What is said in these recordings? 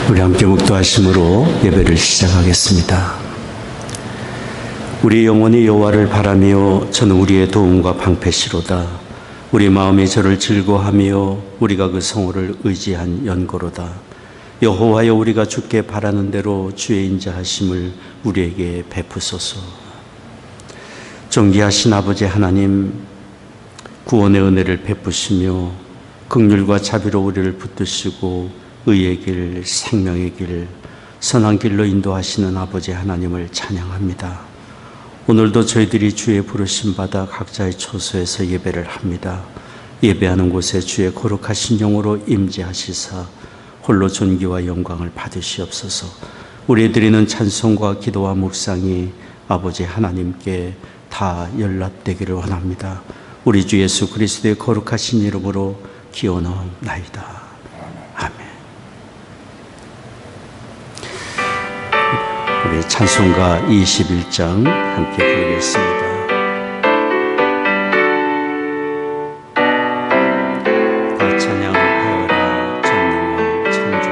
우리 함께 묵도하심으로 예배를 시작하겠습니다. 우리 영혼이 여호와를 바라며 저는 우리의 도움과 방패시로다. 우리 마음이 저를 즐거워하며 우리가 그 성호를 의지한 연고로다. 여호와여, 우리가 주께 바라는 대로 주의 인자하심을 우리에게 베푸소서. 존귀하신 아버지 하나님, 구원의 은혜를 베푸시며 긍휼과 자비로 우리를 붙드시고 의의 길, 생명의 길, 선한 길로 인도하시는 아버지 하나님을 찬양합니다. 오늘도 저희들이 주의 부르심 받아 각자의 처소에서 예배를 합니다. 예배하는 곳에 주의 거룩하신 영으로 임재하시사 홀로 존귀와 영광을 받으시옵소서. 우리 드리는 찬송과 기도와 묵상이 아버지 하나님께 다 연락되기를 원합니다. 우리 주 예수 그리스도의 거룩하신 이름으로 기원하옵나이다. 아멘. 우리 찬송가 21장 함께 부르겠습니다. 다 찬양하여라 전능한 창조의 주.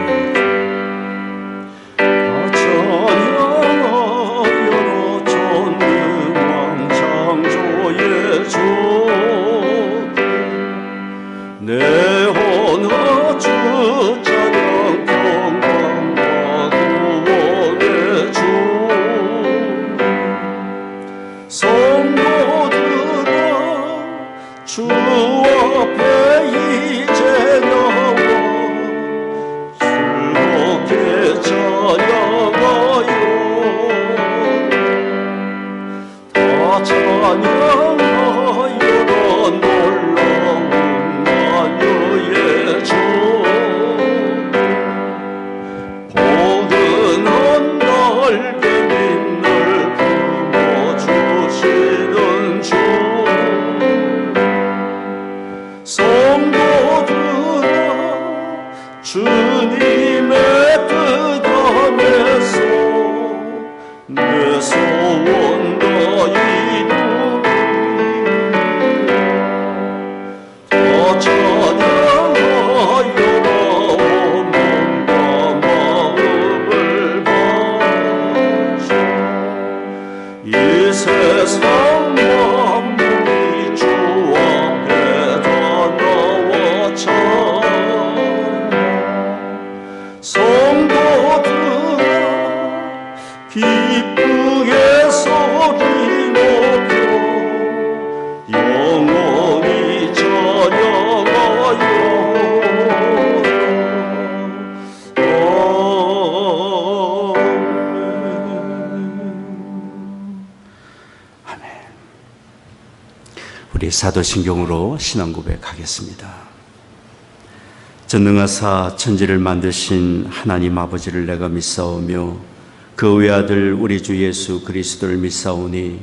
다 찬양하여라 전능한 창조의 주. 내 혼아 주 찬양 평강과 구원의 주. 성도들아 주 앞에 이제 나와 즐겁게 찬양하여 다 찬양하여라 놀라운 만유의 주. 포근한 날개 빛을 품어주시는 주. 성도들아 주님의 뜻 안에서 내 소원 다 이루리. 다 찬양하여라 몸과 마음을 바쳐. 이 세상 만물이 주 앞에 다 나와 찬양. 성도들아 기쁘게 소리 높여 영원히 찬양하여. 아멘. 우리 사도신경으로 신앙 고백하겠습니다. 전능하사 천지를 만드신 하나님 아버지를 내가 믿사오며 그 외아들 우리 주 예수 그리스도를 믿사오니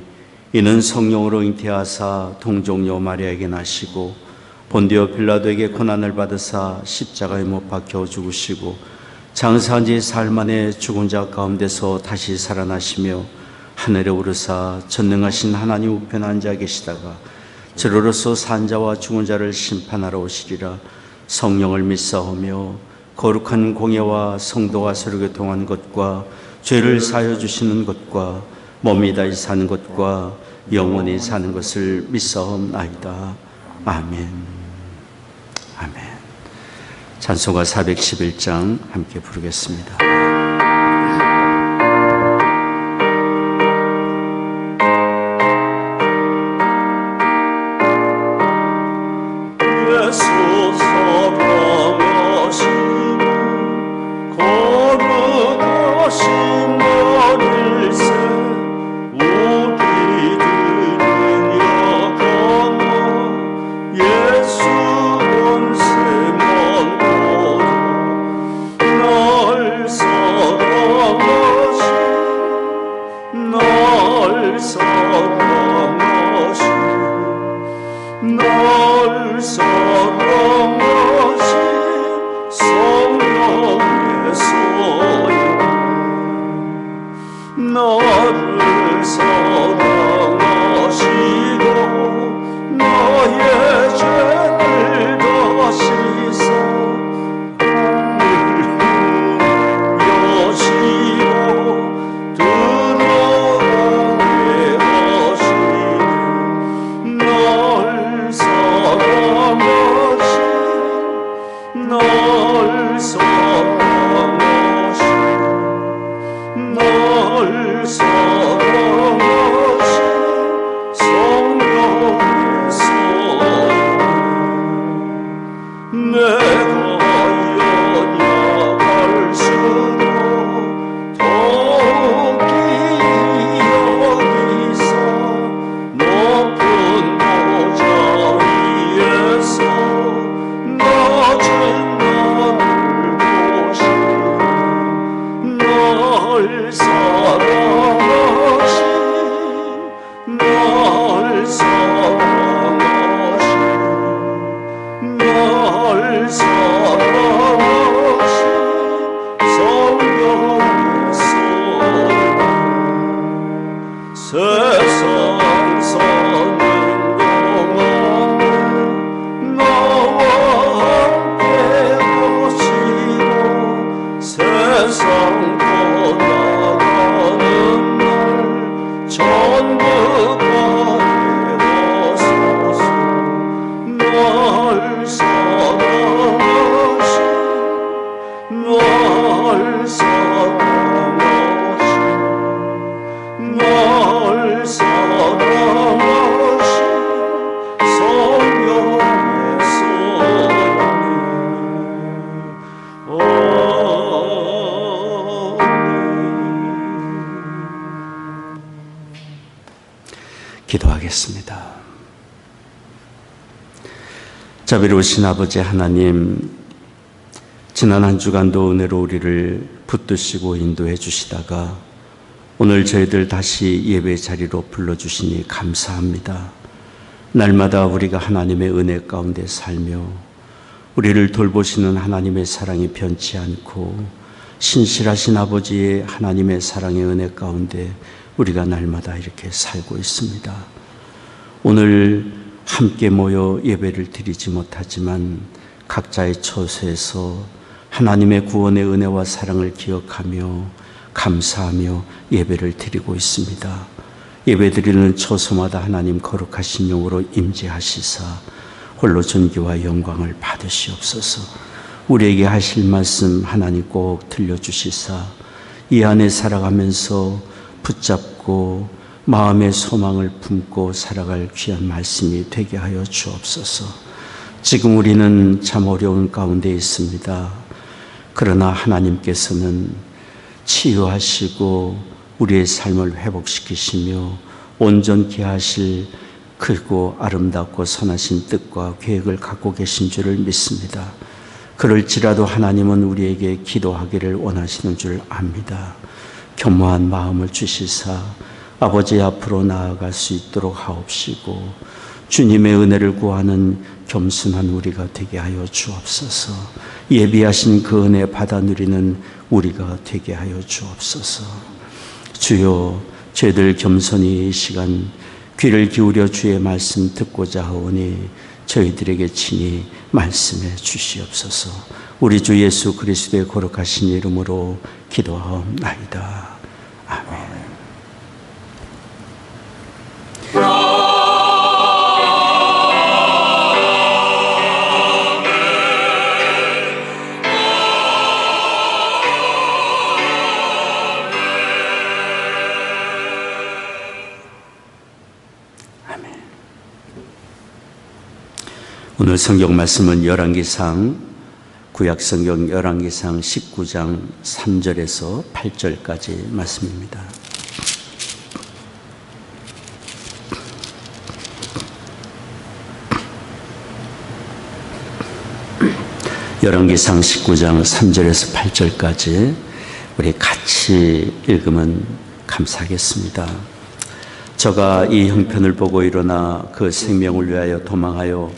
이는 성령으로 잉태하사 동정녀 마리아에게 나시고 본디오 빌라도에게 고난을 받으사 십자가에 못 박혀 죽으시고 장사한 지 사흘 만에 죽은 자 가운데서 다시 살아나시며 하늘에 오르사 전능하신 하나님 우편에 앉아 계시다가 저로서 산 자와 죽은 자를 심판하러 오시리라. 성령을 믿사오며 거룩한 공예와 성도가 서로 교통한 것과 죄를 사하여 주시는 것과 몸이 다시 사는 것과 영원히 사는 것을 믿사옵나이다. 아멘. 아멘. 찬송가 411장 함께 부르겠습니다. 날 기도하겠습니다. 자비로우신 아버지 하나님, 지난 한 주간도 은혜로 우리를 붙드시고 인도해 주시다가 오늘 저희들 다시 예배 자리로 불러주시니 감사합니다. 날마다 우리가 하나님의 은혜 가운데 살며 우리를 돌보시는 하나님의 사랑이 변치 않고 신실하신 아버지의 하나님의 사랑의 은혜 가운데 우리가 날마다 이렇게 살고 있습니다. 오늘 함께 모여 예배를 드리지 못하지만 각자의 처소에서 하나님의 구원의 은혜와 사랑을 기억하며 감사하며 예배를 드리고 있습니다. 예배 드리는 처소마다 하나님 거룩하신 영으로 임재하시사 홀로 존귀와 영광을 받으시옵소서. 우리에게 하실 말씀 하나님 꼭 들려주시사 이 안에 살아가면서 붙잡고 마음의 소망을 품고 살아갈 귀한 말씀이 되게 하여 주옵소서. 지금 우리는 참 어려운 가운데 있습니다. 그러나 하나님께서는 치유하시고 우리의 삶을 회복시키시며 온전케 하실 크고 아름답고 선하신 뜻과 계획을 갖고 계신 줄을 믿습니다. 그럴지라도 하나님은 우리에게 기도하기를 원하시는 줄 압니다. 겸허한 마음을 주시사 아버지 앞으로 나아갈 수 있도록 하옵시고 주님의 은혜를 구하는 겸손한 우리가 되게 하여 주옵소서. 예비하신 그 은혜 받아 누리는 우리가 되게 하여 주옵소서. 주여, 저희들 겸손히 이 시간 귀를 기울여 주의 말씀 듣고자 하오니 저희들에게 친히 말씀해 주시옵소서. 우리 주 예수 그리스도의 거룩하신 이름으로 기도하옵나이다. 아멘. 오늘 성경 말씀은 열왕기상, 구약성경 열왕기상 19장 3절에서 8절까지 말씀입니다. 열왕기상 19장 3절에서 8절까지 우리 같이 읽으면 감사하겠습니다. 저가 이 형편을 보고 일어나 그 생명을 위하여 도망하여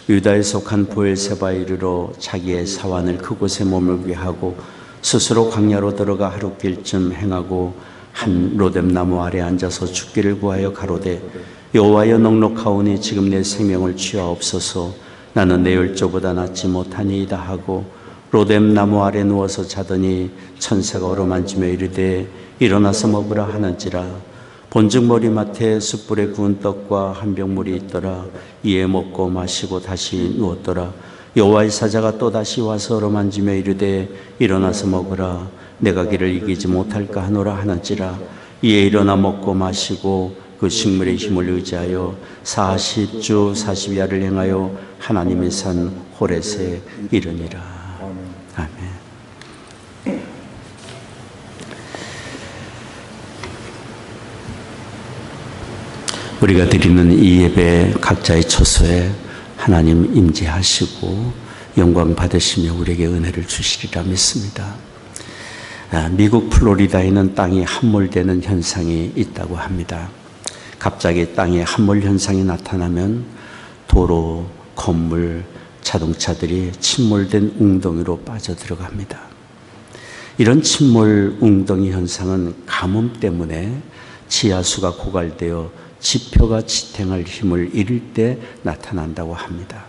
유다에 속한 보엘세바에 이르러 자기의 사환을 그곳에 머물게 하고 스스로 광야로 들어가 하룻길쯤 행하고 한 로뎀나무 아래 앉아서 죽기를 구하여 가로되 여호와여 넉넉하오니 지금 내 생명을 취하옵소서. 나는 내 열조보다 낫지 못하니이다 하고 로뎀나무 아래 누워서 자더니 천사가 어루만지며 이르되 일어나서 먹으라 하는지라. 본즉 머리맡에 숯불에 구운 떡과 한 병 물이 있더라. 이에 먹고 마시고 다시 누웠더라. 여호와의 사자가 또다시 와서 어루만지며 이르되 일어나서 먹으라. 내가 기를 이기지 못할까 하노라 하는지라. 이에 일어나 먹고 마시고 그 식물의 힘을 의지하여 40주 40야를 행하여 하나님의 산 호렛에 이르니라. 아멘. 우리가 드리는 이 예배 각자의 처소에 하나님 임재하시고 영광 받으시며 우리에게 은혜를 주시리라 믿습니다. 미국 플로리다에는 땅이 함몰되는 현상이 있다고 합니다. 갑자기 땅에 함몰 현상이 나타나면 도로, 건물, 자동차들이 침몰된 웅덩이로 빠져들어갑니다. 이런 침몰 웅덩이 현상은 가뭄 때문에 지하수가 고갈되어 지표가 지탱할 힘을 잃을 때 나타난다고 합니다.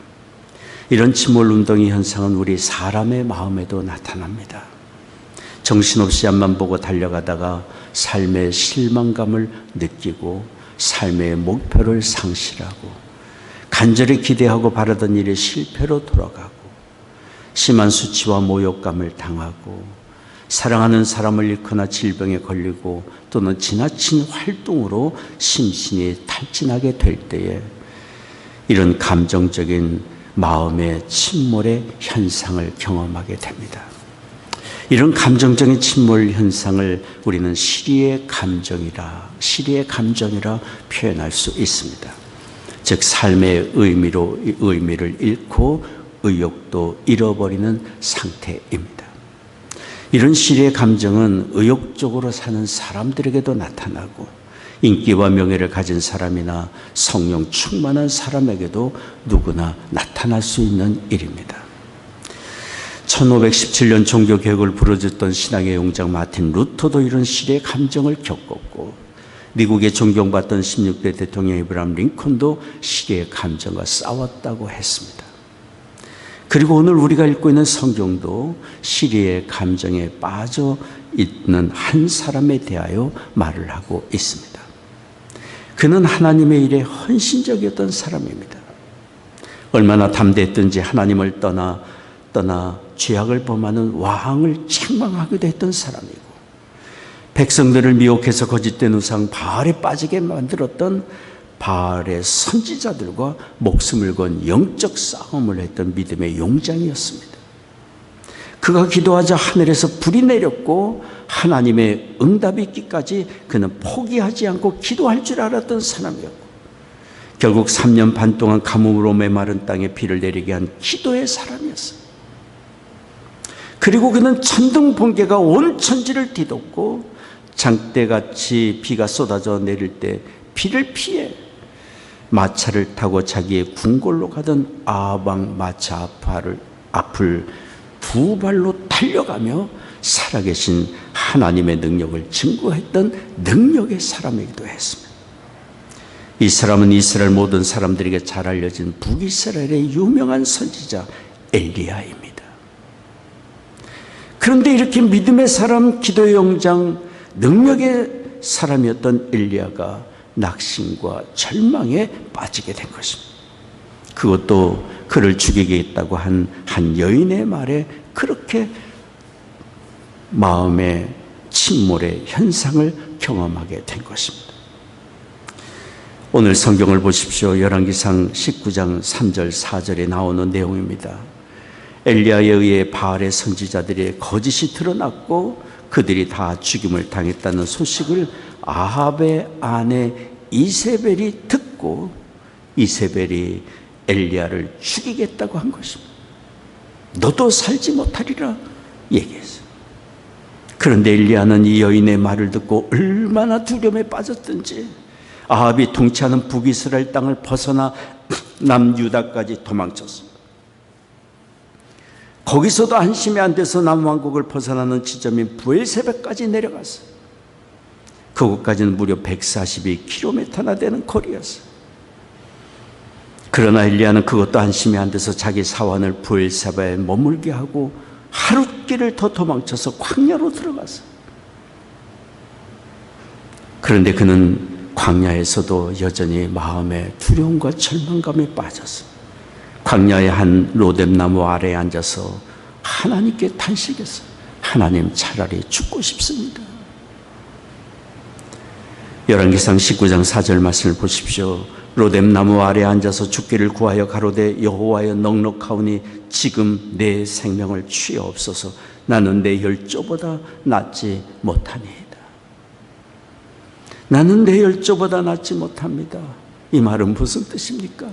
이런 침몰 웅덩이 현상은 우리 사람의 마음에도 나타납니다. 정신없이 앞만 보고 달려가다가 삶의 실망감을 느끼고 삶의 목표를 상실하고 간절히 기대하고 바라던 일이 실패로 돌아가고 심한 수치와 모욕감을 당하고 사랑하는 사람을 잃거나 질병에 걸리고 또는 지나친 활동으로 심신이 탈진하게 될 때에 이런 감정적인 마음의 침몰의 현상을 경험하게 됩니다. 이런 감정적인 침몰 현상을 우리는 시리의 감정이라 표현할 수 있습니다. 즉 삶의 의미를 잃고 의욕도 잃어버리는 상태입니다. 이런 시리의 감정은 의욕적으로 사는 사람들에게도 나타나고 인기와 명예를 가진 사람이나 성령 충만한 사람에게도 누구나 나타날 수 있는 일입니다. 1517년 종교개혁을 부르짖던 신앙의 용장 마틴 루터도 이런 시리의 감정을 겪었고 미국에 존경받던 16대 대통령 에이브라함 링컨도 시리의 감정과 싸웠다고 했습니다. 그리고 오늘 우리가 읽고 있는 성경도 시리의 감정에 빠져 있는 한 사람에 대하여 말을 하고 있습니다. 그는 하나님의 일에 헌신적이었던 사람입니다. 얼마나 담대했던지 하나님을 떠나 죄악을 범하는 왕을 책망하기도 했던 사람이고 백성들을 미혹해서 거짓된 우상 바알에 빠지게 만들었던 바알의 선지자들과 목숨을 건 영적 싸움을 했던 믿음의 용장이었습니다. 그가 기도하자 하늘에서 불이 내렸고 하나님의 응답이 있기까지 그는 포기하지 않고 기도할 줄 알았던 사람이었고 결국 3년 반 동안 가뭄으로 메마른 땅에 비를 내리게 한 기도의 사람이었어요. 그리고 그는 천둥 번개가 온 천지를 뒤덮고 장대같이 비가 쏟아져 내릴 때 비를 피해 마차를 타고 자기의 궁궐로 가던 아방 마차 앞을 두 발로 달려가며 살아계신 하나님의 능력을 증거했던 능력의 사람이기도 했습니다. 이 사람은 이스라엘 모든 사람들에게 잘 알려진 북이스라엘의 유명한 선지자 엘리야입니다. 그런데 이렇게 믿음의 사람, 기도의 영장, 능력의 사람이었던 엘리야가 낙심과 절망에 빠지게 된 것입니다. 그것도 그를 죽이겠다고 한 여인의 말에 그렇게 마음의 침몰의 현상을 경험하게 된 것입니다. 오늘 성경을 보십시오. 열왕기상 19장 3절 4절에 나오는 내용입니다. 엘리야에 의해 바알의 선지자들의 거짓이 드러났고 그들이 다 죽임을 당했다는 소식을 아합의 아내 이세벨이 듣고 이세벨이 엘리야를 죽이겠다고 한 것입니다. 너도 살지 못하리라 얘기했어요. 그런데 엘리야는 이 여인의 말을 듣고 얼마나 두려움에 빠졌던지 아합이 통치하는 북이스라엘 땅을 벗어나 남유다까지 도망쳤습니다. 거기서도 안심이 안 돼서 남왕국을 벗어나는 지점인 부엘세바까지 내려갔어요. 그곳까지는 무려 142km나 되는 거리였어요. 그러나 엘리야는 그것도 안심이 안 돼서 자기 사환을 부엘세바에 머물게 하고 하룻길을 더 도망쳐서 광야로 들어갔어요. 그런데 그는 광야에서도 여전히 마음의 두려움과 절망감에 빠졌어요. 광야의 한 로뎀나무 아래에 앉아서 하나님께 탄식했어요. 하나님, 차라리 죽고 싶습니다. 열왕기상 19장 4절 말씀을 보십시오. 로뎀나무 아래에 앉아서 죽기를 구하여 가로되 여호와여 넉넉하오니 지금 내 생명을 취하옵소서. 나는 내 혈조보다 낫지 못하니이다. 나는 내 혈조보다 낫지 못합니다. 이 말은 무슨 뜻입니까?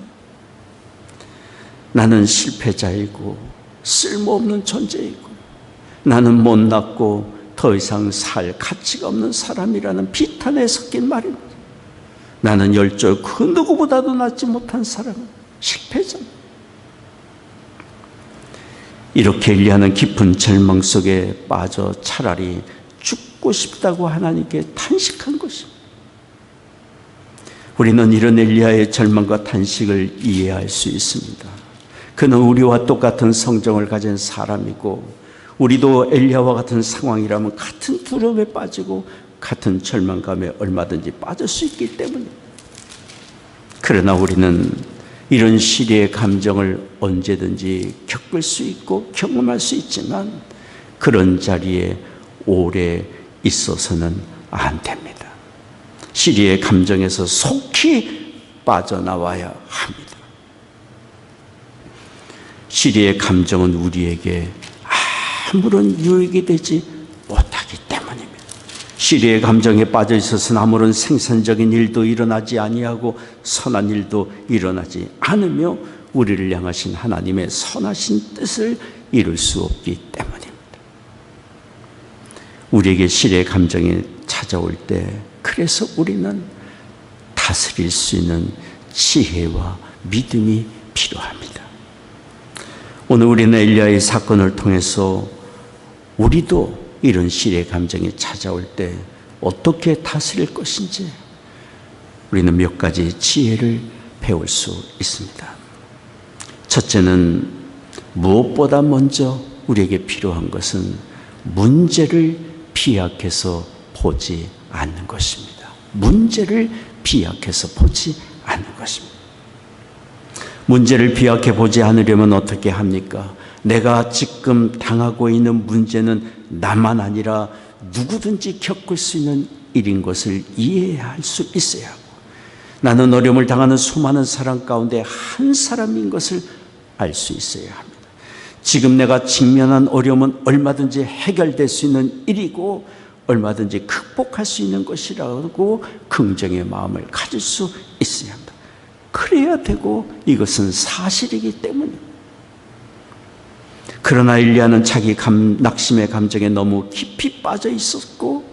나는 실패자이고 쓸모없는 존재이고 나는 못났고 더 이상 살 가치가 없는 사람이라는 비탄에 섞인 말입니다. 나는 열조 그 누구보다도 낫지 못한 사람, 실패자. 이렇게 엘리야는 깊은 절망 속에 빠져 차라리 죽고 싶다고 하나님께 탄식한 것입니다. 우리는 이런 엘리야의 절망과 탄식을 이해할 수 있습니다. 그는 우리와 똑같은 성정을 가진 사람이고 우리도 엘리야와 같은 상황이라면 같은 두려움에 빠지고 같은 절망감에 얼마든지 빠질 수 있기 때문입니다. 그러나 우리는 이런 시리의 감정을 언제든지 겪을 수 있고 경험할 수 있지만 그런 자리에 오래 있어서는 안 됩니다. 시리의 감정에서 속히 빠져나와야 합니다. 시리의 감정은 우리에게 아무런 유익이 되지 못하기 때문입니다. 시리의 감정에 빠져 있어서는 아무런 생산적인 일도 일어나지 아니하고 선한 일도 일어나지 않으며 우리를 향하신 하나님의 선하신 뜻을 이룰 수 없기 때문입니다. 우리에게 시리의 감정이 찾아올 때 그래서 우리는 다스릴 수 있는 지혜와 믿음이 필요합니다. 오늘 우리는 엘리야의 사건을 통해서 우리도 이런 시리의 감정이 찾아올 때 어떻게 다스릴 것인지 우리는 몇 가지 지혜를 배울 수 있습니다. 첫째는 무엇보다 먼저 우리에게 필요한 것은 문제를 비약해서 보지 않는 것입니다. 문제를 비약해서 보지 않는 것입니다. 문제를 비약해 보지 않으려면 어떻게 합니까? 내가 지금 당하고 있는 문제는 나만 아니라 누구든지 겪을 수 있는 일인 것을 이해할 수 있어야 하고 나는 어려움을 당하는 수많은 사람 가운데 한 사람인 것을 알 수 있어야 합니다. 지금 내가 직면한 어려움은 얼마든지 해결될 수 있는 일이고 얼마든지 극복할 수 있는 것이라고 긍정의 마음을 가질 수 있어야 합니다. 그래야 되고 이것은 사실이기 때문입니다. 그러나 엘리야는 자기 낙심의 감정에 너무 깊이 빠져 있었고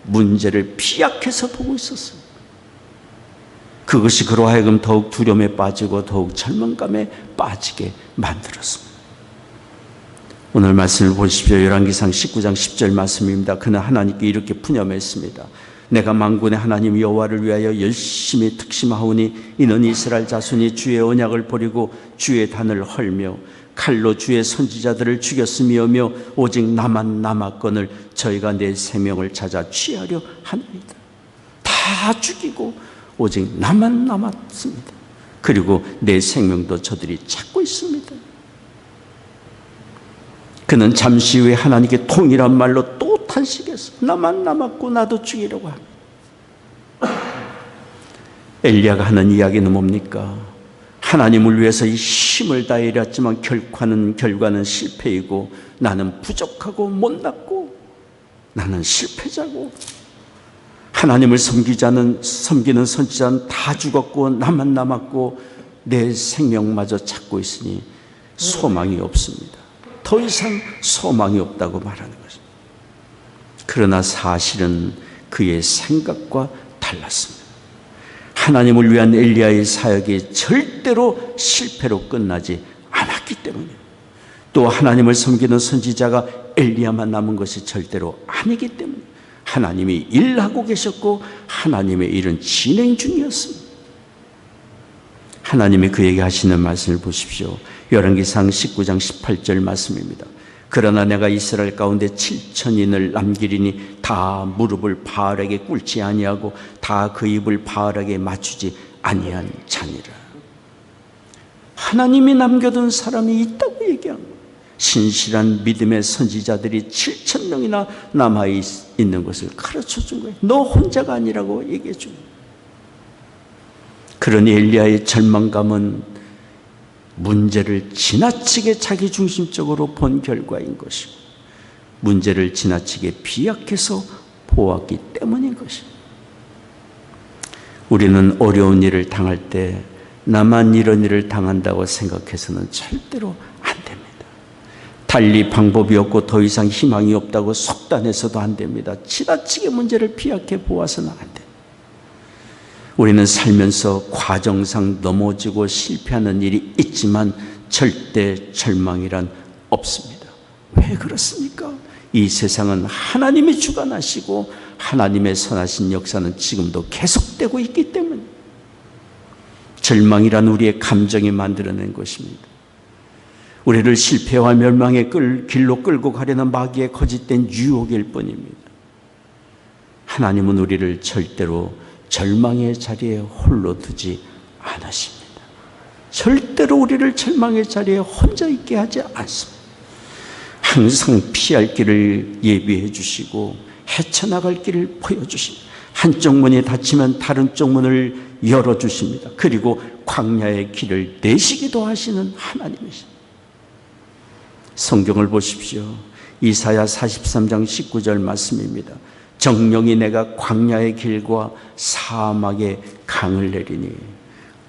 문제를 비약해서 보고 있었어요. 그것이 그로 하여금 더욱 두려움에 빠지고 더욱 절망감에 빠지게 만들었습니다. 오늘 말씀을 보십시오. 열왕기상 19장 10절 말씀입니다. 그는 하나님께 이렇게 푸념했습니다. 내가 만군의 하나님 여호와를 위하여 열심히 특심하오니 이는 이스라엘 자손이 주의 언약을 버리고 주의 단을 헐며 칼로 주의 선지자들을 죽였으며 오직 나만 남았거늘 저희가 내 생명을 찾아 취하려 하나이다. 다 죽이고 오직 나만 남았습니다. 그리고 내 생명도 저들이 찾고 있습니다. 그는 잠시 후에 하나님께 통일한 말로 또 탄식했어. 나만 남았고 나도 죽이려고 합니다. 엘리야가 하는 이야기는 뭡니까? 하나님을 위해서 이 힘을 다해 일했지만 결과는 실패이고 나는 부족하고 못났고 나는 실패자고 하나님을 섬기는 선지자는 다 죽었고 나만 남았고 내 생명마저 찾고 있으니 소망이 없습니다. 더 이상 소망이 없다고 말하는 것입니다. 그러나 사실은 그의 생각과 달랐습니다. 하나님을 위한 엘리야의 사역이 절대로 실패로 끝나지 않았기 때문이에요. 또 하나님을 섬기는 선지자가 엘리야만 남은 것이 절대로 아니기 때문에 하나님이 일하고 계셨고 하나님의 일은 진행 중이었습니다. 하나님이 그에게 하시는 말씀을 보십시오. 열왕기상 19장 18절 말씀입니다. 그러나 내가 이스라엘 가운데 7,000인을 남기리니 다 무릎을 바알에게 꿇지 아니하고 다 그 입을 바알에게 맞추지 아니한 자니라. 하나님이 남겨둔 사람이 있다고 얘기한 거예요. 신실한 믿음의 선지자들이 7,000명이나 남아있는 것을 가르쳐 준 거예요. 너 혼자가 아니라고 얘기해 준 거예요. 그러니 엘리야의 절망감은 문제를 지나치게 자기중심적으로 본 결과인 것이고, 문제를 지나치게 비약해서 보았기 때문인 것입니다. 우리는 어려운 일을 당할 때 나만 이런 일을 당한다고 생각해서는 절대로 안 됩니다. 달리 방법이 없고 더 이상 희망이 없다고 속단해서도 안 됩니다. 지나치게 문제를 비약해 보아서는 안 됩니다. 우리는 살면서 과정상 넘어지고 실패하는 일이 있지만 절대 절망이란 없습니다. 왜 그렇습니까? 이 세상은 하나님이 주관하시고 하나님의 선하신 역사는 지금도 계속되고 있기 때문에 절망이란 우리의 감정이 만들어낸 것입니다. 우리를 실패와 멸망의 길로 끌고 가려는 마귀의 거짓된 유혹일 뿐입니다. 하나님은 우리를 절대로 절망의 자리에 홀로 두지 않으십니다. 절대로 우리를 절망의 자리에 혼자 있게 하지 않습니다. 항상 피할 길을 예비해 주시고 헤쳐나갈 길을 보여주십니다. 한쪽 문이 닫히면 다른 쪽 문을 열어주십니다. 그리고 광야의 길을 내시기도 하시는 하나님이십니다. 성경을 보십시오. 이사야 43장 19절 말씀입니다. 정령이 내가 광야의 길과 사막의 강을 내리니,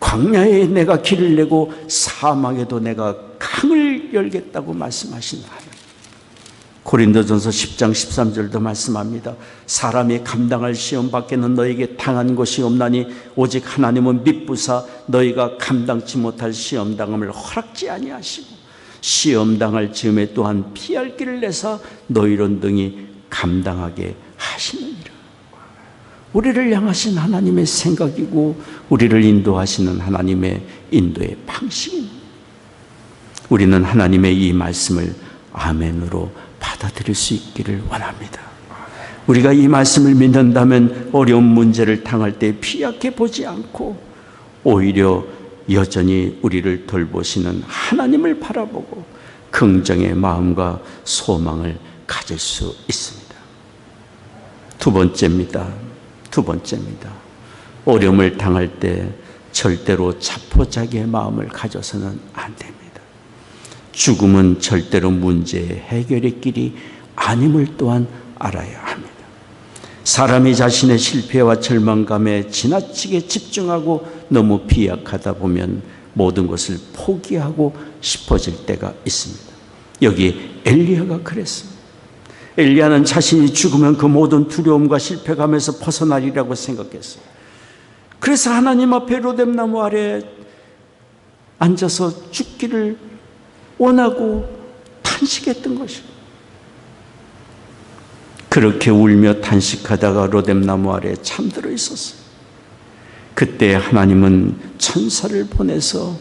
광야에 내가 길을 내고 사막에도 내가 강을 열겠다고 말씀하신 하나님. 고린도전서 10장 13절도 말씀합니다. 사람이 감당할 시험 밖에는 너에게 당한 것이 없나니 오직 하나님은 미쁘사 너희가 감당치 못할 시험 당함을 허락지 아니하시고 시험 당할 즈음에 또한 피할 길을 내사 너희로 능히 감당하게 하시느니라. 우리를 향하신 하나님의 생각이고 우리를 인도하시는 하나님의 인도의 방식입니다. 우리는 하나님의 이 말씀을 아멘으로 받아들일 수 있기를 원합니다. 우리가 이 말씀을 믿는다면 어려운 문제를 당할 때 피약해 보지 않고 오히려 여전히 우리를 돌보시는 하나님을 바라보고 긍정의 마음과 소망을 가질 수 있습니다. 두 번째입니다. 어려움을 당할 때 절대로 자포자기의 마음을 가져서는 안 됩니다. 죽음은 절대로 문제의 해결의 길이 아님을 또한 알아야 합니다. 사람이 자신의 실패와 절망감에 지나치게 집중하고 너무 비약하다 보면 모든 것을 포기하고 싶어질 때가 있습니다. 여기 엘리야가 그랬습니다. 엘리야는 자신이 죽으면 그 모든 두려움과 실패감에서 벗어나리라고 생각했어요. 그래서 하나님 앞에 로뎀나무 아래 앉아서 죽기를 원하고 탄식했던 것입니다. 그렇게 울며 탄식하다가 로뎀나무 아래에 잠들어 있었어요. 그때 하나님은 천사를 보내서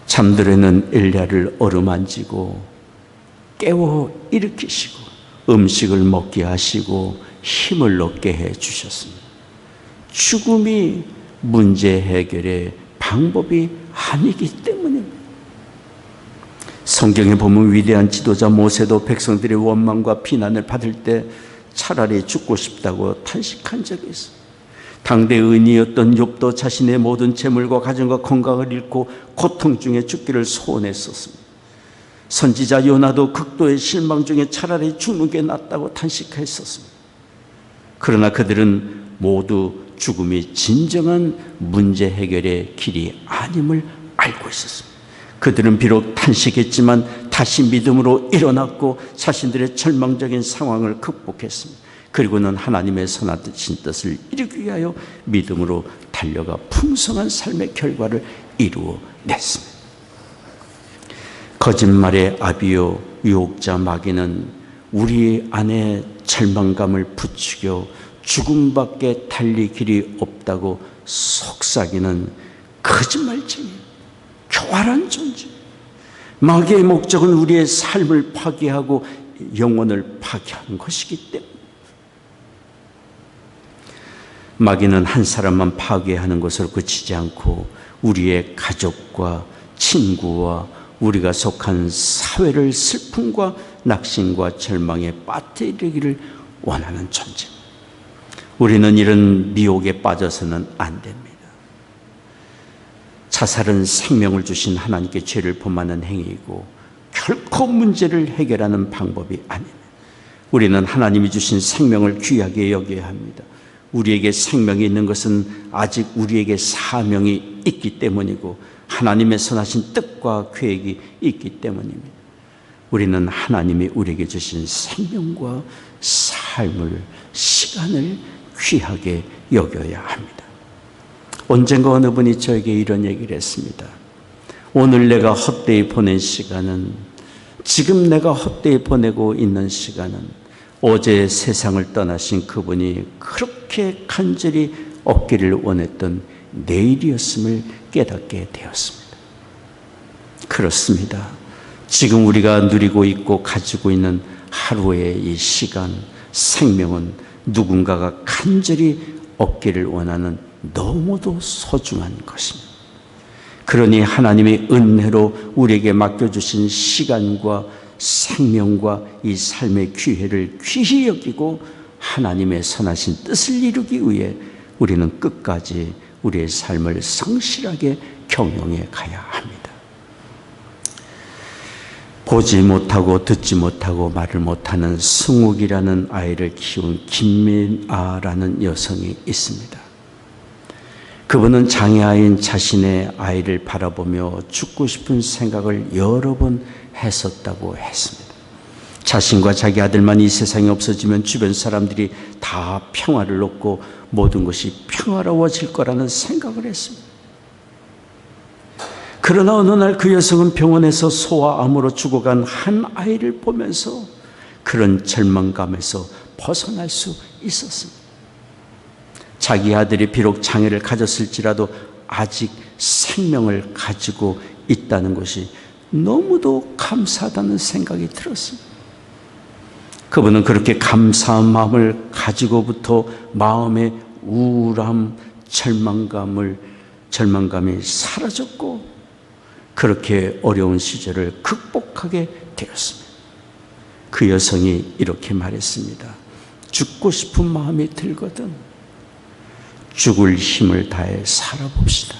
잠들어 있는 엘리야를 어루만지고 깨워 일으키시고 음식을 먹게 하시고 힘을 얻게 해 주셨습니다. 죽음이 문제 해결의 방법이 아니기 때문입니다. 성경에 보면 위대한 지도자 모세도 백성들의 원망과 비난을 받을 때 차라리 죽고 싶다고 탄식한 적이 있어요. 당대 의인이었던 욥도 자신의 모든 재물과 가정과 건강을 잃고 고통 중에 죽기를 소원했었습니다. 선지자 요나도 극도의 실망 중에 차라리 죽는 게 낫다고 탄식했었습니다. 그러나 그들은 모두 죽음이 진정한 문제 해결의 길이 아님을 알고 있었습니다. 그들은 비록 탄식했지만 다시 믿음으로 일어났고 자신들의 절망적인 상황을 극복했습니다. 그리고는 하나님의 선하신 뜻을 이루기 위하여 믿음으로 달려가 풍성한 삶의 결과를 이루어냈습니다. 거짓말의 아비요 유혹자 마귀는 우리 안에 절망감을 부추겨 죽음밖에 달리 길이 없다고 속삭이는 거짓말쟁이, 교활한 존재. 마귀의 목적은 우리의 삶을 파괴하고 영혼을 파괴하는 것이기 때문에 마귀는 한 사람만 파괴하는 것으로 그치지 않고 우리의 가족과 친구와 우리가 속한 사회를 슬픔과 낙심과 절망에 빠뜨리기를 원하는 존재. 우리는 이런 미혹에 빠져서는 안 됩니다. 자살은 생명을 주신 하나님께 죄를 범하는 행위이고 결코 문제를 해결하는 방법이 아닙니다. 우리는 하나님이 주신 생명을 귀하게 여겨야 합니다. 우리에게 생명이 있는 것은 아직 우리에게 사명이 있기 때문이고 하나님의 선하신 뜻과 계획이 있기 때문입니다. 우리는 하나님이 우리에게 주신 생명과 삶을, 시간을 귀하게 여겨야 합니다. 언젠가 어느 분이 저에게 이런 얘기를 했습니다. 오늘 내가 헛되이 보낸 시간은, 지금 내가 헛되이 보내고 있는 시간은 어제 세상을 떠나신 그분이 그렇게 간절히 얻기를 원했던 내일이었음을 깨닫게 되었습니다. 그렇습니다. 지금 우리가 누리고 있고 가지고 있는 하루의 이 시간, 생명은 누군가가 간절히 얻기를 원하는 너무도 소중한 것입니다. 그러니 하나님의 은혜로 우리에게 맡겨주신 시간과 생명과 이 삶의 기회를 귀히 여기고 하나님의 선하신 뜻을 이루기 위해 우리는 끝까지 우리의 삶을 성실하게 경영해 가야 합니다. 보지 못하고 듣지 못하고 말을 못하는 승욱이라는 아이를 키운 김민아라는 여성이 있습니다. 그분은 장애아인 자신의 아이를 바라보며 죽고 싶은 생각을 여러 번 했었다고 했습니다. 자신과 자기 아들만 이 세상에 없어지면 주변 사람들이 다 평화를 얻고 모든 것이 평화로워질 거라는 생각을 했습니다. 그러나 어느 날 그 여성은 병원에서 소아암으로 죽어간 한 아이를 보면서 그런 절망감에서 벗어날 수 있었습니다. 자기 아들이 비록 장애를 가졌을지라도 아직 생명을 가지고 있다는 것이 너무도 감사하다는 생각이 들었습니다. 그분은 그렇게 감사한 마음을 가지고부터 마음의 우울함, 절망감이 사라졌고 그렇게 어려운 시절을 극복하게 되었습니다. 그 여성이 이렇게 말했습니다. 죽고 싶은 마음이 들거든 죽을 힘을 다해 살아봅시다.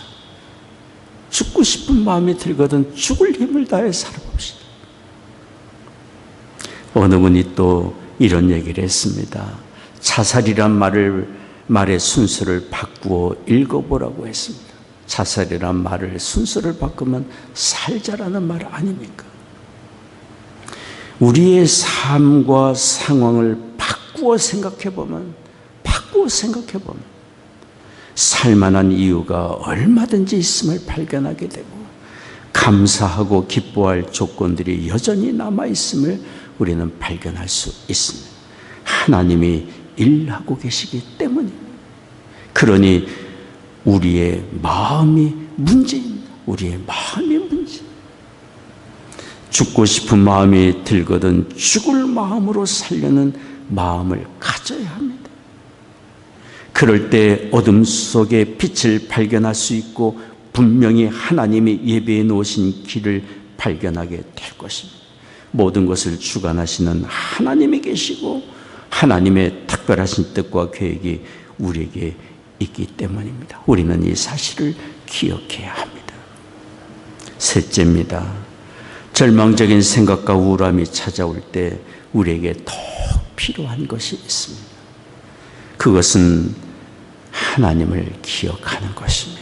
죽고 싶은 마음이 들거든 죽을 힘을 다해 살아봅시다. 어느 분이 또 이런 얘기를 했습니다. 자살이란 말의 순서를 바꾸어 읽어보라고 했습니다. 자살이란 말을 순서를 바꾸면 살자라는 말 아닙니까? 우리의 삶과 상황을 바꾸어 생각해보면 살만한 이유가 얼마든지 있음을 발견하게 되고 감사하고 기뻐할 조건들이 여전히 남아있음을 우리는 발견할 수 있습니다. 하나님이 일하고 계시기 때문입니다. 그러니 우리의 마음이 문제입니다. 우리의 마음이 문제. 죽고 싶은 마음이 들거든 죽을 마음으로 살려는 마음을 가져야 합니다. 그럴 때 어둠 속에 빛을 발견할 수 있고 분명히 하나님이 예비해 놓으신 길을 발견하게 될 것입니다. 모든 것을 주관하시는 하나님이 계시고 하나님의 특별하신 뜻과 계획이 우리에게 있기 때문입니다. 우리는 이 사실을 기억해야 합니다. 셋째입니다. 절망적인 생각과 우울함이 찾아올 때 우리에게 더 필요한 것이 있습니다. 그것은 하나님을 기억하는 것입니다.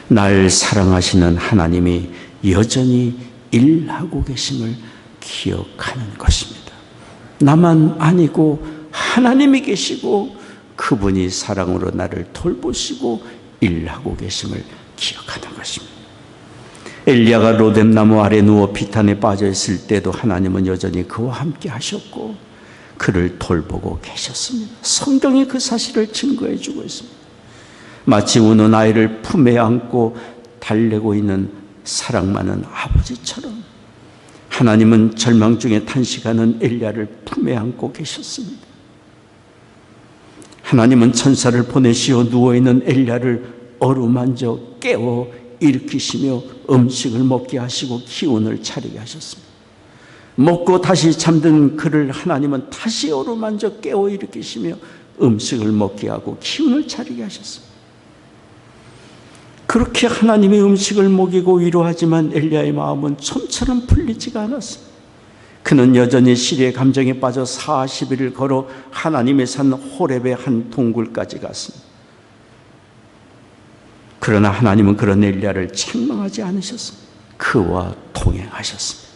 날 사랑하시는 하나님이 여전히 일하고 계심을 기억하는 것입니다. 나만 아니고 하나님이 계시고 그분이 사랑으로 나를 돌보시고 일하고 계심을 기억하는 것입니다. 엘리야가 로뎀나무 아래 누워 비탄에 빠져 있을 때도 하나님은 여전히 그와 함께 하셨고 그를 돌보고 계셨습니다. 성경이 그 사실을 증거해 주고 있습니다. 마치 우는 아이를 품에 안고 달래고 있는 사랑 많은 아버지처럼 하나님은 절망 중에 탄식하는 엘리야를 품에 안고 계셨습니다. 하나님은 천사를 보내시어 누워있는 엘리야를 어루만져 깨워 일으키시며 음식을 먹게 하시고 기운을 차리게 하셨습니다. 먹고 다시 잠든 그를 하나님은 다시 어루만져 깨워 일으키시며 음식을 먹게 하고 기운을 차리게 하셨습니다. 그렇게 하나님의 음식을 먹이고 위로하지만 엘리야의 마음은 좀처럼 풀리지가 않았습니다. 그는 여전히 시리의 감정에 빠져 40일을 걸어 하나님의 산 호렙의 한 동굴까지 갔습니다. 그러나 하나님은 그런 엘리야를 책망하지 않으셨습니다. 그와 동행하셨습니다.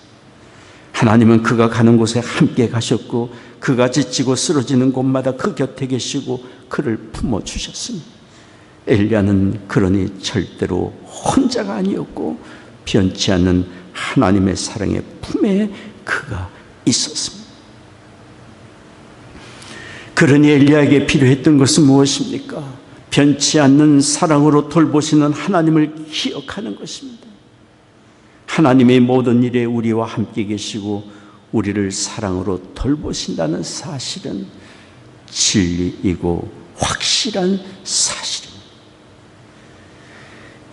하나님은 그가 가는 곳에 함께 가셨고 그가 지치고 쓰러지는 곳마다 그 곁에 계시고 그를 품어주셨습니다. 엘리야는 그러니 절대로 혼자가 아니었고 변치 않는 하나님의 사랑의 품에 그가 있었습니다. 그러니 엘리야에게 필요했던 것은 무엇입니까? 변치 않는 사랑으로 돌보시는 하나님을 기억하는 것입니다. 하나님의 모든 일에 우리와 함께 계시고 우리를 사랑으로 돌보신다는 사실은 진리이고 확실한 사실입니다.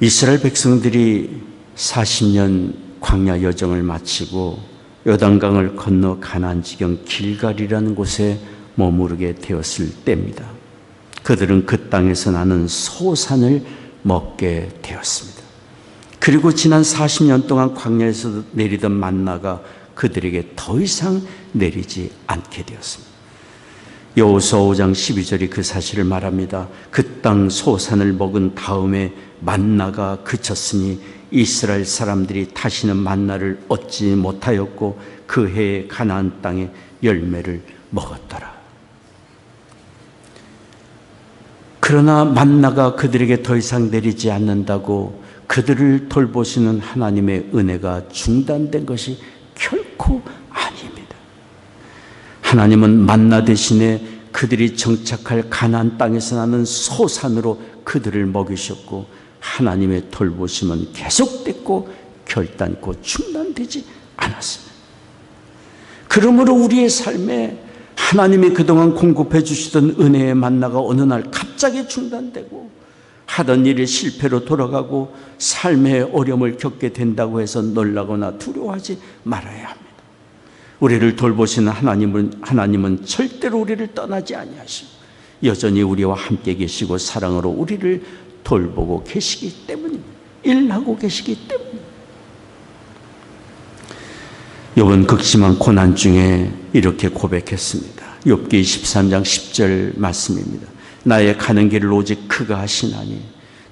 이스라엘 백성들이 40년 광야 여정을 마치고 요단강을 건너 가나안 지경 길갈이라는 곳에 머무르게 되었을 때입니다. 그들은 그 땅에서 나는 소산을 먹게 되었습니다. 그리고 지난 40년 동안 광야에서 내리던 만나가 그들에게 더 이상 내리지 않게 되었습니다. 여호수아 5장 12절이 그 사실을 말합니다. 그 땅 소산을 먹은 다음에 만나가 그쳤으니 이스라엘 사람들이 다시는 만나를 얻지 못하였고 그 해에 가나안 땅의 열매를 먹었더라. 그러나 만나가 그들에게 더 이상 내리지 않는다고 그들을 돌보시는 하나님의 은혜가 중단된 것이 결코 아닙니다. 하나님은 만나 대신에 그들이 정착할 가나안 땅에서 나는 소산으로 그들을 먹이셨고 하나님의 돌보심은 계속됐고 결단코 중단되지 않았습니다. 그러므로 우리의 삶에 하나님이 그동안 공급해 주시던 은혜의 만나가 어느 날 갑자기 중단되고 하던 일이 실패로 돌아가고 삶의 어려움을 겪게 된다고 해서 놀라거나 두려워하지 말아야 합니다. 우리를 돌보시는 하나님은 절대로 우리를 떠나지 아니하시고 여전히 우리와 함께 계시고 사랑으로 우리를 돌보고 계시기 때문입니다. 일하고 계시기 때문입니다. 욥은 극심한 고난 중에 이렇게 고백했습니다. 욥기 23장 10절 말씀입니다. 나의 가는 길을 오직 그가 하시나니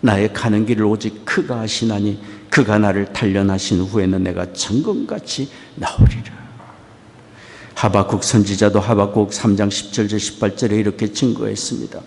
나의 가는 길을 오직 그가 하시나니 그가 나를 단련하신 후에는 내가 정금같이 나오리라. 하박국 선지자도 하박국 3장 10절 18절에 이렇게 증거했습니다.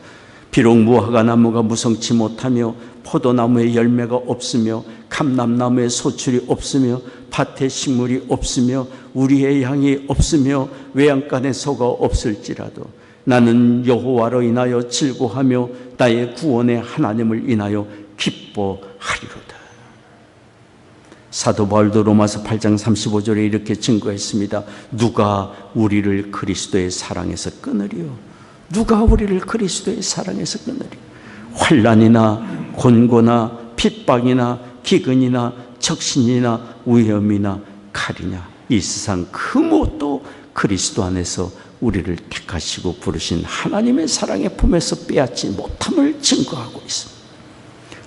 비록 무화과 나무가 무성치 못하며 포도나무에 열매가 없으며 감람나무에 소출이 없으며 밭에 식물이 없으며 우리의 양이 없으며 외양간에 소가 없을지라도 나는 여호와로 인하여 즐거하며 나의 구원의 하나님을 인하여 기뻐하리로다. 사도 바울도 로마서 8장 35절에 이렇게 증거했습니다. 누가 우리를 그리스도의 사랑에서 끊으리요? 누가 우리를 그리스도의 사랑에서 끊으리요? 환난이나 곤고나 핍박이나 기근이나 적신이나 위험이나 칼이냐 이 세상 그 무엇도 그리스도 안에서 우리를 택하시고 부르신 하나님의 사랑의 품에서 빼앗지 못함을 증거하고 있습니다.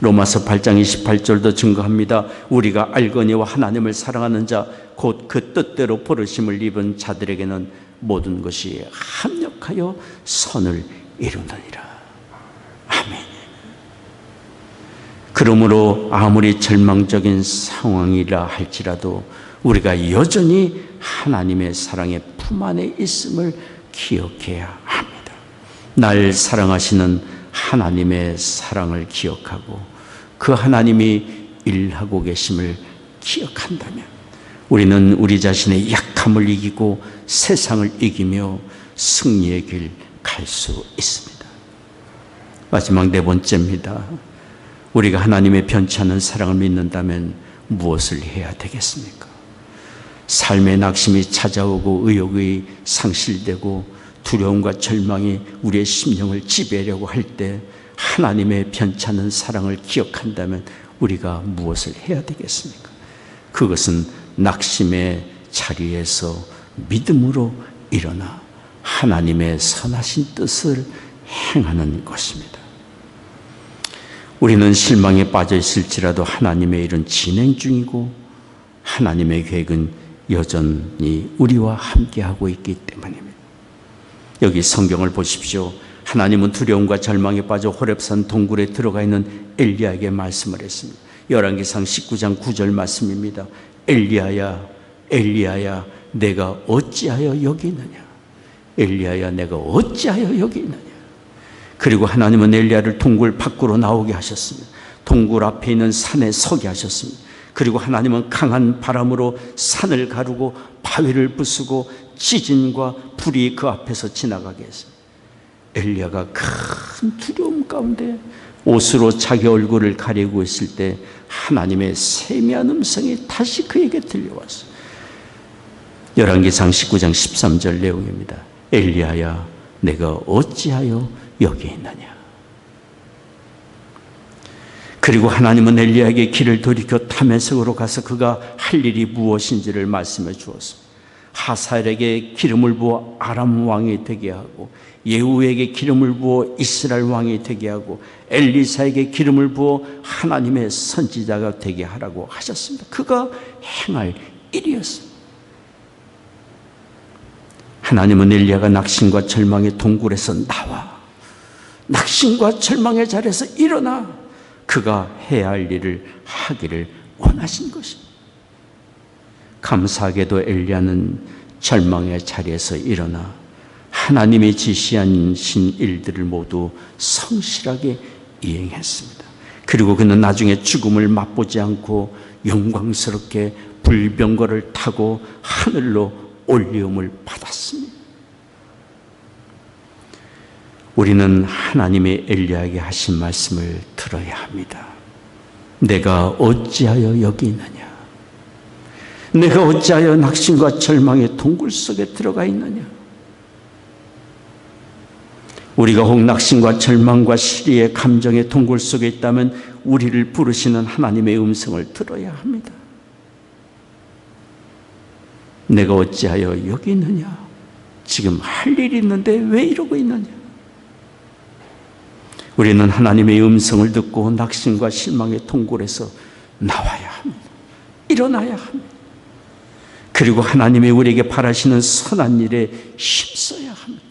로마서 8장 28절도 증거합니다. 우리가 알거니와 하나님을 사랑하는 자 곧 그 뜻대로 부르심을 입은 자들에게는 모든 것이 합력하여 선을 이루느니라. 아멘. 그러므로 아무리 절망적인 상황이라 할지라도 우리가 여전히 하나님의 사랑의 품 안에 있음을 기억해야 합니다. 날 사랑하시는 하나님의 사랑을 기억하고 그 하나님이 일하고 계심을 기억한다면 우리는 우리 자신의 약함을 이기고 세상을 이기며 승리의 길 갈 수 있습니다. 마지막 네 번째입니다. 우리가 하나님의 변치 않는 사랑을 믿는다면 무엇을 해야 되겠습니까? 삶의 낙심이 찾아오고 의욕이 상실되고 두려움과 절망이 우리의 심령을 지배하려고 할 때 하나님의 변치 않는 사랑을 기억한다면 우리가 무엇을 해야 되겠습니까? 그것은 낙심의 자리에서 믿음으로 일어나 하나님의 선하신 뜻을 행하는 것입니다. 우리는 실망에 빠져 있을지라도 하나님의 일은 진행 중이고 하나님의 계획은 여전히 우리와 함께하고 있기 때문입니다. 여기 성경을 보십시오. 하나님은 두려움과 절망에 빠져 호렙산 동굴에 들어가 있는 엘리야에게 말씀을 했습니다. 열왕기상 19장 9절 말씀입니다. 엘리야야, 엘리야야, 내가 어찌하여 여기 있느냐? 엘리야야, 내가 어찌하여 여기 있느냐? 그리고 하나님은 엘리야를 동굴 밖으로 나오게 하셨습니다. 동굴 앞에 있는 산에 서게 하셨습니다. 그리고 하나님은 강한 바람으로 산을 가르고 바위를 부수고 지진과 불이 그 앞에서 지나가게 했습니다. 엘리야가 큰 두려움 가운데 옷으로 자기 얼굴을 가리고 있을 때 하나님의 세미한 음성이 다시 그에게 들려왔어요. 열왕기상 19장 13절 내용입니다. 엘리야야, 내가 어찌하여 여기 있느냐? 그리고 하나님은 엘리야에게 길을 돌이켜 다메섹으로 가서 그가 할 일이 무엇인지를 말씀해 주었습니다. 하사엘에게 기름을 부어 아람 왕이 되게 하고, 예후에게 기름을 부어 이스라엘 왕이 되게 하고, 엘리사에게 기름을 부어 하나님의 선지자가 되게 하라고 하셨습니다. 그가 행할 일이었습니다. 하나님은 엘리야가 낙심과 절망의 동굴에서 나와, 낙심과 절망의 자리에서 일어나 그가 해야 할 일을 하기를 원하신 것입니다. 감사하게도 엘리야는 절망의 자리에서 일어나 하나님이 지시하신 일들을 모두 성실하게 이행했습니다. 그리고 그는 나중에 죽음을 맛보지 않고 영광스럽게 불병거를 타고 하늘로 올리움을 받았습니다. 우리는 하나님의 엘리야에게 하신 말씀을 들어야 합니다. 내가 어찌하여 여기 있느냐? 내가 어찌하여 낙심과 절망의 동굴 속에 들어가 있느냐? 우리가 혹 낙심과 절망과 시리의 감정의 동굴 속에 있다면 우리를 부르시는 하나님의 음성을 들어야 합니다. 내가 어찌하여 여기 있느냐? 지금 할 일이 있는데 왜 이러고 있느냐? 우리는 하나님의 음성을 듣고 낙심과 실망의 동굴에서 나와야 합니다. 일어나야 합니다. 그리고 하나님이 우리에게 바라시는 선한 일에 힘써야 합니다.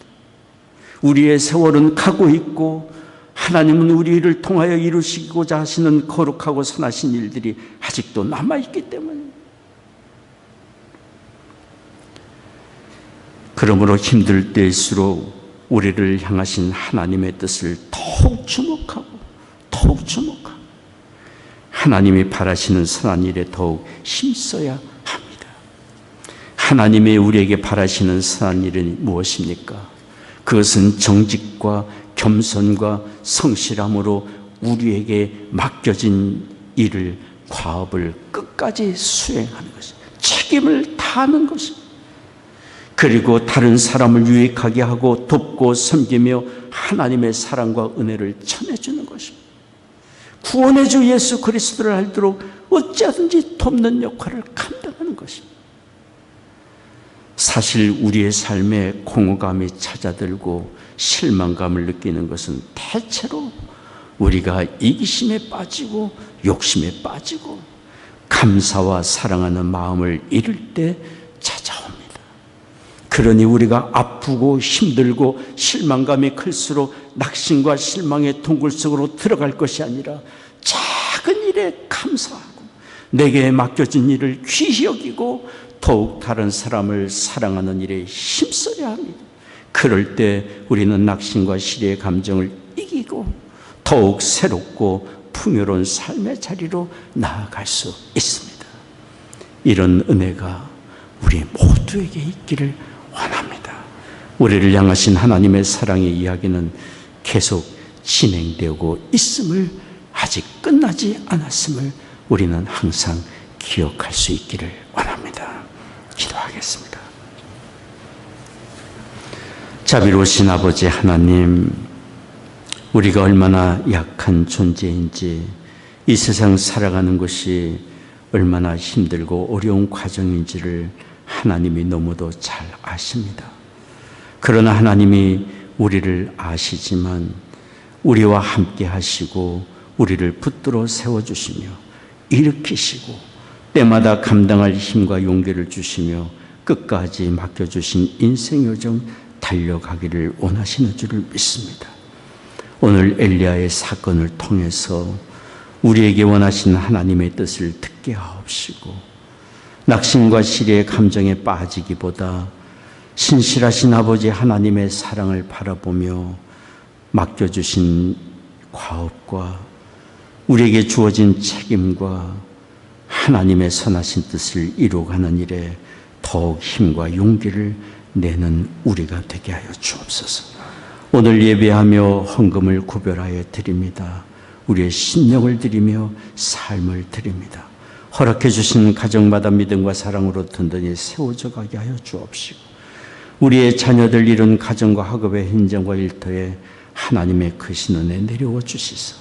우리의 세월은 가고 있고 하나님은 우리를 통하여 이루시고자 하시는 거룩하고 선하신 일들이 아직도 남아있기 때문에, 그러므로 힘들 때일수록 우리를 향하신 하나님의 뜻을 더욱 주목하고 하나님이 바라시는 선한 일에 더욱 힘써야 합니다. 하나님이 우리에게 바라시는 선한 일은 무엇입니까? 그것은 정직과 겸손과 성실함으로 우리에게 맡겨진 일을, 과업을 끝까지 수행하는 것입니다. 책임을 다하는 것입니다. 그리고 다른 사람을 유익하게 하고 돕고 섬기며 하나님의 사랑과 은혜를 전해주는 것입니다. 구원의 주 예수 그리스도를 알도록 어찌하든지 돕는 역할을 감당하는 것입니다. 사실 우리의 삶에 공허감이 찾아들고 실망감을 느끼는 것은 대체로 우리가 이기심에 빠지고 욕심에 빠지고 감사와 사랑하는 마음을 잃을 때 찾아옵니다. 그러니 우리가 아프고 힘들고 실망감이 클수록 낙심과 실망의 동굴 속으로 들어갈 것이 아니라 작은 일에 감사하고 내게 맡겨진 일을 귀히 여기고 더욱 다른 사람을 사랑하는 일에 힘써야 합니다. 그럴 때 우리는 낙심과 시리의 감정을 이기고 더욱 새롭고 풍요로운 삶의 자리로 나아갈 수 있습니다. 이런 은혜가 우리 모두에게 있기를 원합니다. 우리를 향하신 하나님의 사랑의 이야기는 계속 진행되고 있음을, 아직 끝나지 않았음을 우리는 항상 기억할 수 있기를 원합니다. 기도하겠습니다. 자비로우신 아버지 하나님, 우리가 얼마나 약한 존재인지 이 세상 살아가는 것이 얼마나 힘들고 어려운 과정인지를 하나님이 너무도 잘 아십니다. 그러나 하나님이 우리를 아시지만 우리와 함께 하시고 우리를 붙들어 세워주시며 일으키시고 때마다 감당할 힘과 용기를 주시며 끝까지 맡겨주신 인생 여정 달려가기를 원하시는 줄을 믿습니다. 오늘 엘리야의 사건을 통해서 우리에게 원하신 하나님의 뜻을 듣게 하옵시고 낙심과 시리의 감정에 빠지기보다 신실하신 아버지 하나님의 사랑을 바라보며 맡겨주신 과업과 우리에게 주어진 책임과 하나님의 선하신 뜻을 이루어가는 일에 더욱 힘과 용기를 내는 우리가 되게 하여 주옵소서. 오늘 예배하며 헌금을 구별하여 드립니다. 우리의 신령을 드리며 삶을 드립니다. 허락해 주신 가정마다 믿음과 사랑으로 든든히 세워져 가게 하여 주옵시고 우리의 자녀들 이룬 가정과 학업의 행정과 일터에 하나님의 크신 은혜 내려와 주시소.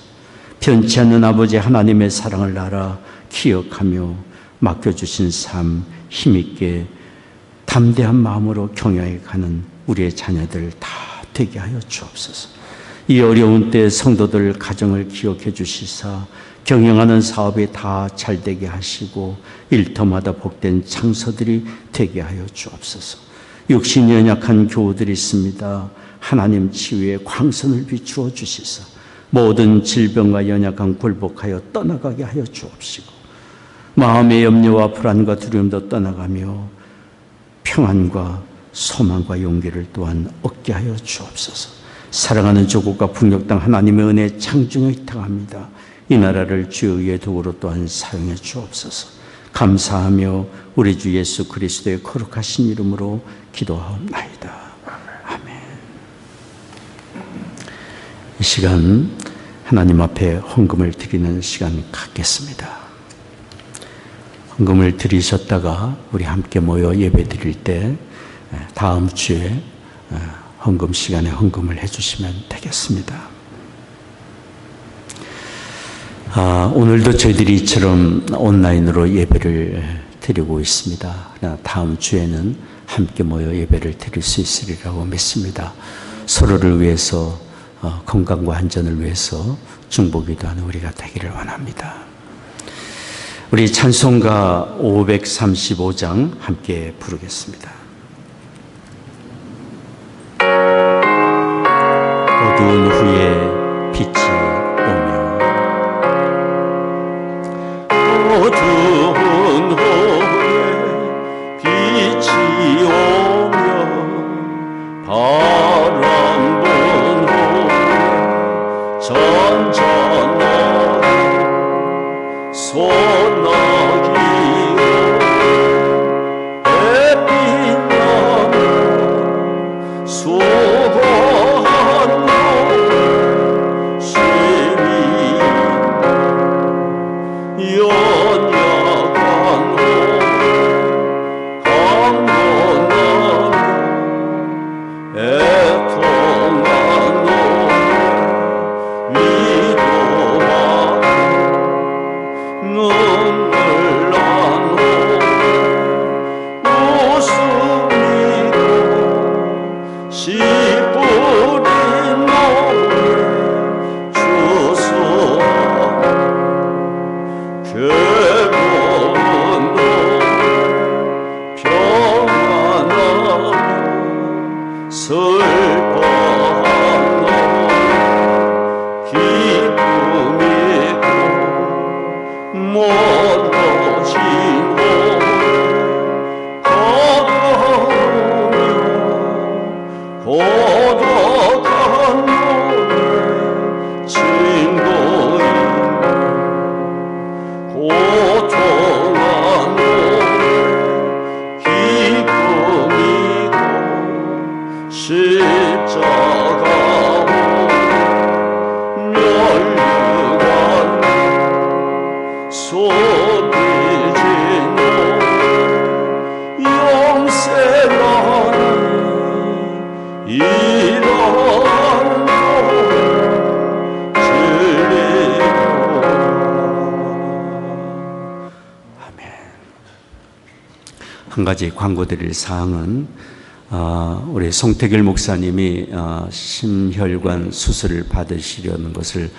변치 않는 아버지 하나님의 사랑을 알아 기억하며 맡겨주신 삶 힘있게 담대한 마음으로 경영해 가는 우리의 자녀들 다 되게 하여 주옵소서. 이 어려운 때에 성도들 가정을 기억해 주시사 경영하는 사업이 다 잘되게 하시고 일터마다 복된 장서들이 되게 하여 주옵소서. 육신이 연약한 교우들이 있습니다. 하나님 치유의 광선을 비추어 주시사 모든 질병과 연약함 굴복하여 떠나가게 하여 주옵시고 마음의 염려와 불안과 두려움도 떠나가며 평안과 소망과 용기를 또한 얻게 하여 주옵소서. 사랑하는 조국과 북녘 땅 하나님의 은혜 창중에 의탁합니다. 이 나라를 주의 도구로 또한 사용해 주옵소서. 감사하며 우리 주 예수 그리스도의 거룩하신 이름으로 기도하옵나이다. 아멘. 이 시간 하나님 앞에 헌금을 드리는 시간 갖겠습니다. 헌금을 드리셨다가 우리 함께 모여 예배 드릴 때 다음 주에 헌금 시간에 헌금을 해주시면 되겠습니다. 오늘도 저희들이 이처럼 온라인으로 예배를 드리고 있습니다. 그러나 다음 주에는 함께 모여 예배를 드릴 수 있으리라고 믿습니다. 서로를 위해서 건강과 안전을 위해서 중보기도하는 우리가 되기를 원합니다. 우리 찬송가 535장 함께 부르겠습니다. 어두운 후에 빛이 오며 어두운 후에 빛이 오며 바람 분 후에 전전하여 소나기요 햇빛 나며 수고한 너 심히 연약한 호 강건하며 애통한 너 위로와 눈물 난 후 웃음이고 씨 뿌린 몸을 주소서 괴로운 놈을 평안하며 슬퍼한 놈을 기쁨이고 멀어진 홀 걸어오며 고독한 놈의 친구인 고통한 놈의 기쁨이고 십자가로 멸류관 소비진 놈 영생하니 이런 놈 진리로 한 가지 광고드릴 사항은 우리 송태길 목사님이 심혈관 수술을 받으시려는 것을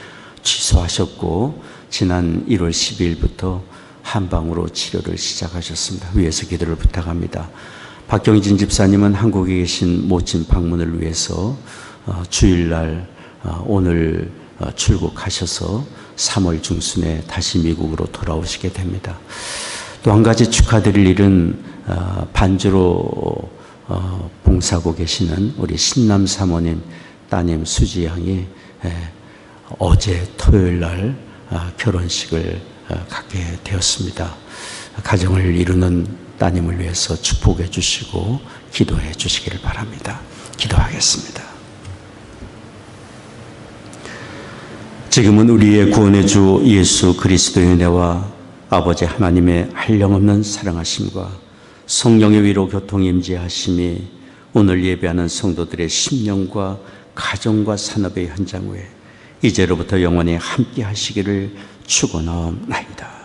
취소하셨고 지난 1월 12일부터 한방으로 치료를 시작하셨습니다. 위에서 기도를 부탁합니다. 박경진 집사님은 한국에 계신 모친 방문을 위해서 주일날 오늘 출국하셔서 3월 중순에 다시 미국으로 돌아오시게 됩니다. 또 한 가지 축하드릴 일은 반주로 봉사하고 계시는 우리 신남 사모님 따님 수지 양이 어제 토요일 날 결혼식을 갖게 되었습니다. 가정을 이루는 따님을 위해서 축복해 주시고 기도해 주시기를 바랍니다. 기도하겠습니다. 지금은 우리의 구원의 주 예수 그리스도의 은혜와 아버지 하나님의 한량없는 사랑하심과 성령의 위로 교통 임재하심이 오늘 예배하는 성도들의 심령과 가정과 산업의 현장 위에 이제로부터 영원히 함께 하시기를 축원하옵나이다.